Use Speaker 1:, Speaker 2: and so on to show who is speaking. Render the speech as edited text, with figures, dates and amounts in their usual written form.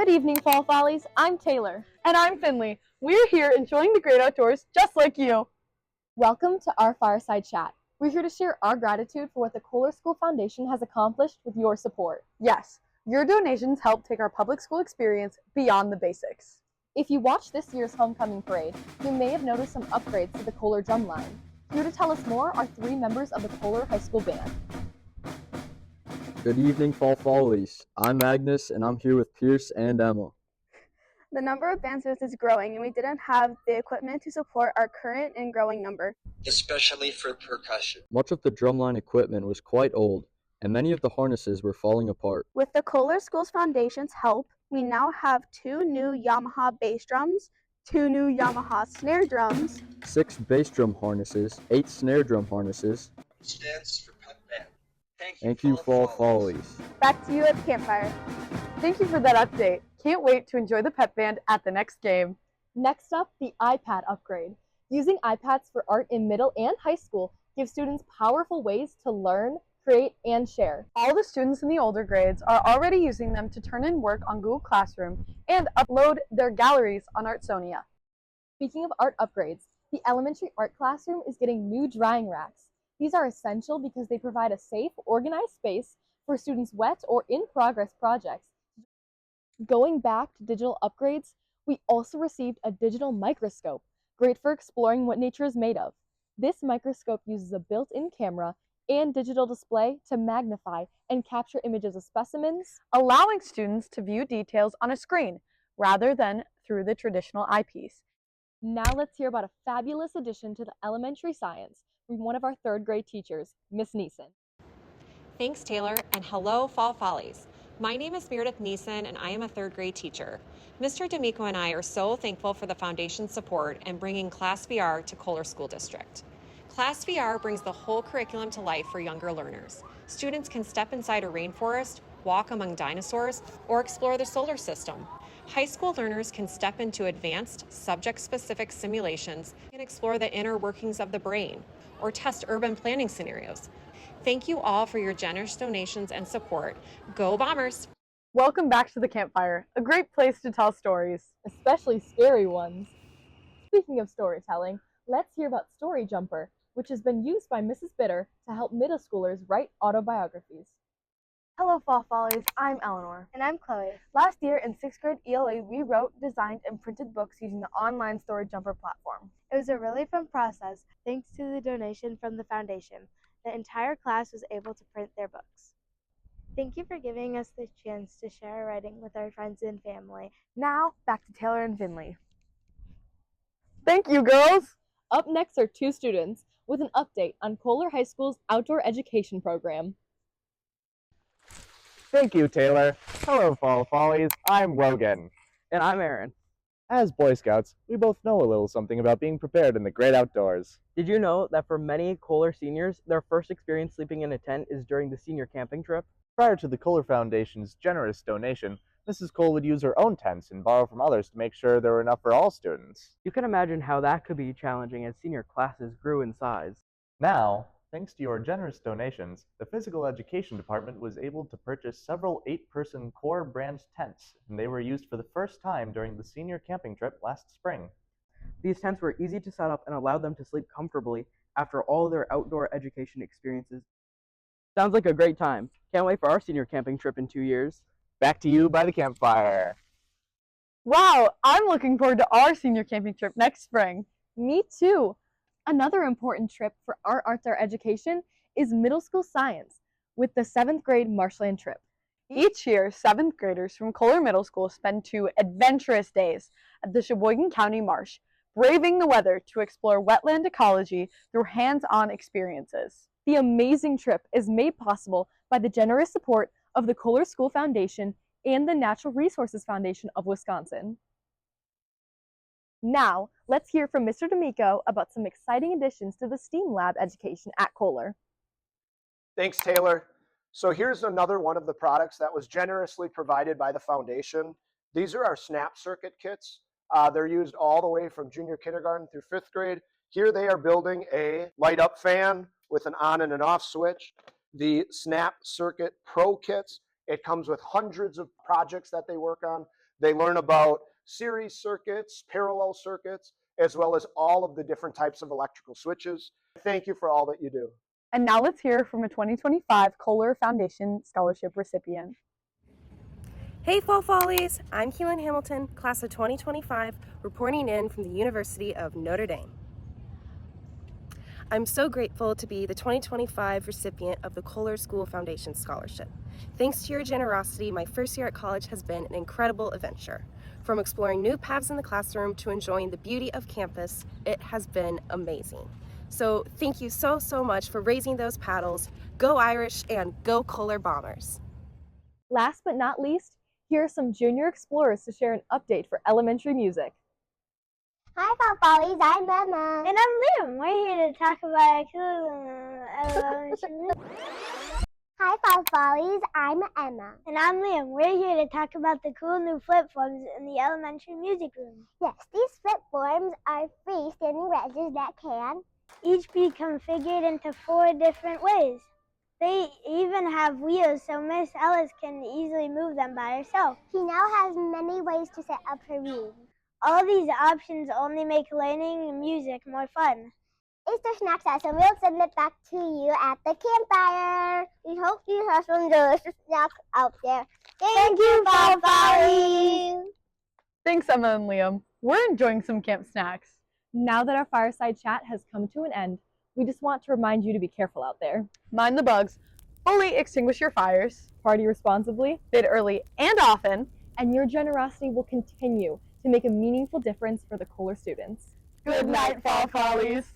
Speaker 1: Good evening, Fall Follies. I'm Taylor.
Speaker 2: And I'm Finley. We're here enjoying the great outdoors just like you.
Speaker 1: Welcome to our Fireside Chat. We're here to share our gratitude for what the Kohler School Foundation has accomplished with your support.
Speaker 2: Yes, your donations help take our public school experience beyond the basics.
Speaker 1: If you watched this year's homecoming parade, you may have noticed some upgrades to the Kohler drum line. Here to tell us more are three members of the Kohler High School Band.
Speaker 3: Good evening, Fall Follies. I'm Magnus, and I'm here with Pierce and Emma.
Speaker 4: The number of dancers is growing, and we didn't have the equipment to support our current and growing number.
Speaker 5: Especially for percussion.
Speaker 3: Much of the drumline equipment was quite old, and many of the harnesses were falling apart.
Speaker 4: With the Kohler Schools Foundation's help, we now have 2 new Yamaha bass drums, 2 new Yamaha snare drums,
Speaker 3: 6 bass drum harnesses, 8 snare drum harnesses.
Speaker 5: Stands for pep band.
Speaker 3: Thank you, Fall Follies.
Speaker 4: Back to you at the campfire.
Speaker 2: Thank you for that update. Can't wait to enjoy the pep band at the next game.
Speaker 1: Next up, the iPad upgrade. Using iPads for art in middle and high school gives students powerful ways to learn, create, and share.
Speaker 2: All the students in the older grades are already using them to turn in work on Google Classroom and upload their galleries on Artsonia.
Speaker 1: Speaking of art upgrades, the elementary art classroom is getting new drying racks. These are essential because they provide a safe, organized space for students' wet or in-progress projects. Going back to digital upgrades, we also received a digital microscope, great for exploring what nature is made of. This microscope uses a built-in camera and digital display to magnify and capture images of specimens,
Speaker 2: allowing students to view details on a screen rather than through the traditional eyepiece.
Speaker 1: Now let's hear about a fabulous addition to the elementary science from one of our third grade teachers, Miss Neeson.
Speaker 6: Thanks, Taylor, and hello, Fall Follies. My name is Meredith Neeson, and I am a third grade teacher. Mr. D'Amico and I are so thankful for the Foundation's support in bringing Class VR to Kohler School District. Class VR brings the whole curriculum to life for younger learners. Students can step inside a rainforest, walk among dinosaurs, or explore the solar system. High school learners can step into advanced, subject-specific simulations and explore the inner workings of the brain, or test urban planning scenarios. Thank you all for your generous donations and support. Go Bombers!
Speaker 2: Welcome back to the campfire, a great place to tell stories,
Speaker 1: especially scary ones. Speaking of storytelling, let's hear about Story Jumper, which has been used by Mrs. Bitter to help middle schoolers write autobiographies.
Speaker 7: Hello, Fall Follies. I'm Eleanor.
Speaker 4: And I'm Chloe.
Speaker 7: Last year in 6th grade ELA, we wrote, designed, and printed books using the online Story Jumper platform.
Speaker 4: It was a really fun process, thanks to the donation from the Foundation. The entire class was able to print their books. Thank you for giving us the chance to share our writing with our friends and family.
Speaker 7: Now, back to Taylor and Finley.
Speaker 2: Thank you, girls!
Speaker 1: Up next are two students with an update on Kohler High School's outdoor education program.
Speaker 8: Thank you, Taylor. Hello, Fall Follies. I'm Logan.
Speaker 9: And I'm Aaron.
Speaker 8: As Boy Scouts, we both know a little something about being prepared in the great outdoors.
Speaker 9: Did you know that for many Kohler seniors, their first experience sleeping in a tent is during the senior camping trip?
Speaker 8: Prior to the Kohler Foundation's generous donation, Mrs. Cole would use her own tents and borrow from others to make sure there were enough for all students.
Speaker 9: You can imagine how that could be challenging as senior classes grew in size.
Speaker 8: Now, thanks to your generous donations, the Physical Education Department was able to purchase several 8-person core brand tents, and they were used for the first time during the senior camping trip last spring.
Speaker 9: These tents were easy to set up and allowed them to sleep comfortably after all their outdoor education experiences. Sounds like a great time. Can't wait for our senior camping trip in 2 years.
Speaker 8: Back to you by the campfire.
Speaker 2: Wow, I'm looking forward to our senior camping trip next spring.
Speaker 1: Me too. Another important trip for our outdoor education is middle school science with the 7th grade marshland trip.
Speaker 2: Each year, 7th graders from Kohler Middle School spend 2 adventurous days at the Sheboygan County Marsh, braving the weather to explore wetland ecology through hands-on experiences.
Speaker 1: The amazing trip is made possible by the generous support of the Kohler School Foundation and the Natural Resources Foundation of Wisconsin. Now, let's hear from Mr. D'Amico about some exciting additions to the STEAM lab education at Kohler.
Speaker 10: Thanks, Taylor. So here's another one of the products that was generously provided by the foundation. These are our snap circuit kits. They're used all the way from junior kindergarten through 5th grade. Here they are building a light up fan with an on and an off switch. The Snap Circuit Pro kits, it comes with hundreds of projects that they work on. They learn about series circuits, parallel circuits, as well as all of the different types of electrical switches. Thank you for all that you do.
Speaker 2: And now let's hear from a 2025 Kohler Foundation Scholarship recipient.
Speaker 11: Hey Fall Follies, I'm Keelan Hamilton, class of 2025, reporting in from the University of Notre Dame. I'm so grateful to be the 2025 recipient of the Kohler School Foundation Scholarship. Thanks to your generosity, my first year at college has been an incredible adventure. From exploring new paths in the classroom to enjoying the beauty of campus, it has been amazing. So thank you so much for raising those paddles. Go Irish and go Kohler Bombers.
Speaker 1: Last but not least, here are some junior explorers to share an update for elementary music.
Speaker 12: Hi, Fall Follies. I'm Emma.
Speaker 4: And I'm Liam. We're here to talk about elementary music.
Speaker 12: Hi, Fall Follies. I'm Emma.
Speaker 4: And I'm Liam. We're here to talk about the cool new flip forms in the elementary music room.
Speaker 12: Yes, these flip forms are freestanding registers that can
Speaker 4: each be configured into 4 different ways. They even have wheels so Miss Ellis can easily move them by herself.
Speaker 12: She now has many ways to set up her room.
Speaker 4: All these options only make learning music more fun.
Speaker 12: Easter snack session. We'll send it back to you at the campfire. We hope you have some delicious snacks out there.
Speaker 4: Thank you, Fall Follies.
Speaker 2: Thanks, Emma and Liam. We're enjoying some camp snacks.
Speaker 1: Now that our fireside chat has come to an end, we just want to remind you to be careful out there.
Speaker 2: Mind the bugs, fully extinguish your fires,
Speaker 1: party responsibly,
Speaker 2: bid early and often,
Speaker 1: and your generosity will continue to make a meaningful difference for the Kohler students.
Speaker 2: Good night, Fall Follies.